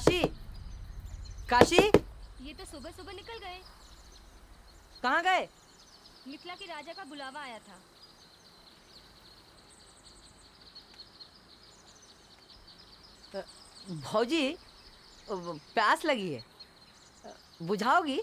काशी, काशी, ये तो सुबह सुबह निकल गए। कहाँ गए? मिथिला के राजा का बुलावा आया था। भौजी, प्यास लगी है, बुझाओगी?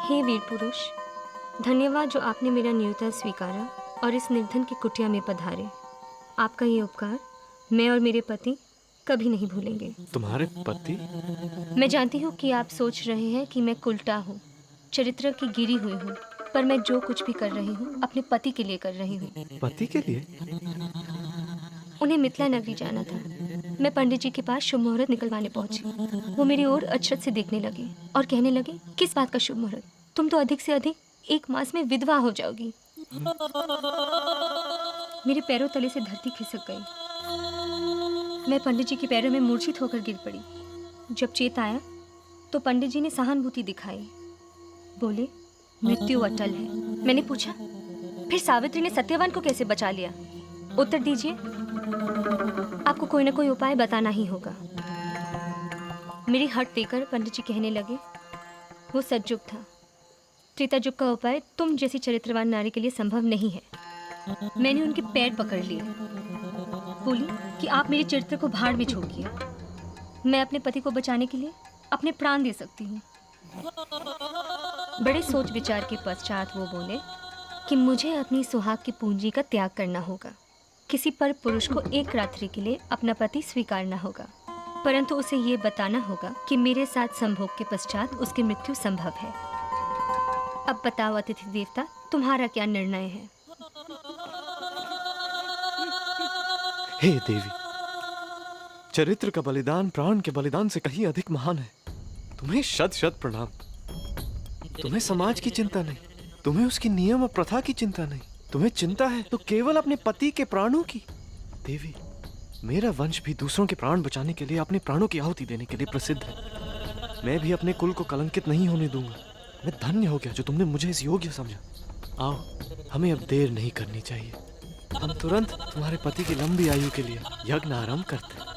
हे वीर पुरुष, धन्यवाद जो आपने मेरा न्योता स्वीकारा और इस निर्धन की कुटिया में पधारे। आपका ये उपकार मैं और मेरे पति कभी नहीं भूलेंगे। तुम्हारे पति? मैं जानती हूँ कि आप सोच रहे हैं कि मैं कुलटा हूँ, चरित्र की गिरी हुई हूँ, पर मैं जो कुछ भी कर रही हूँ अपने पति के लिए कर रही हूँ। पति के लिए? उन्हें मिथिला नगरी जाना था। मैं पंडित जी के पास शुभ मुहूर्त निकलवाने पहुंची। वो मेरी ओर अचरज से देखने लगे और कहने लगे, किस बात का शुभ मुहूर्त? तुम तो अधिक से अधिक 1 मास में विधवा हो जाओगी। मेरे पैरों तले से धरती खिसक गई। मैं पंडित जी के पैरों में मूर्छित होकर गिर पड़ी। जब चेत आया तो पंडित जी ने सहानुभूति दिखाई। बोले, मृत्यु अटल है। मैंने पूछा, फिर सावित्री ने सत्यवान को कैसे बचा लिया? उत्तर दीजिए। आपको कोई ना कोई उपाय बताना ही होगा। मेरी हट देकर पंडित जी कहने लगे, वो सतयुग था। त्रेता युग का उपाय तुम जैसी चरित्रवान नारी के लिए संभव नहीं है। मैंने उनके पैर पकड़ लिए। बोली कि आप मेरे चरित्र को भाड़ में झोंकिए। मैं अपने पति को बचाने के लिए अपने प्राण दे सकती हूँ। बड़े सोच विचार के पश्चात वो बोले कि मुझे अपनी सुहाग की पूंजी का त्याग करना होगा। किसी पर पुरुष को एक रात्रि के लिए अपना पति स्वीकारना होगा, परंतु उसे ये बताना होगा कि मेरे साथ संभोग के पश्चात उसकी मृत्यु संभव है। अब बताओ अतिथि देवता, तुम्हारा क्या निर्णय है? हे देवी, चरित्र का बलिदान प्राण के बलिदान से कहीं अधिक महान है। तुम्हें शत शत प्रणाम। तुम्हें समाज की चिंता नहीं, तुम्हें उसकी नियम और प्रथा की चिंता नहीं, तुम्हें चिंता है तो केवल अपने पति के प्राणों की। देवी, मेरा वंश भी दूसरों के प्राण बचाने के लिए अपने प्राणों की आहुति देने के लिए प्रसिद्ध है। मैं भी अपने कुल को कलंकित नहीं होने दूंगा। मैं धन्य हो गया जो तुमने मुझे इस योग्य समझा। आओ, हमें अब देर नहीं करनी चाहिए। हम तुरंत तुम्हारे पति की लंबी आयु के लिए यज्ञ आरंभ करते हैं।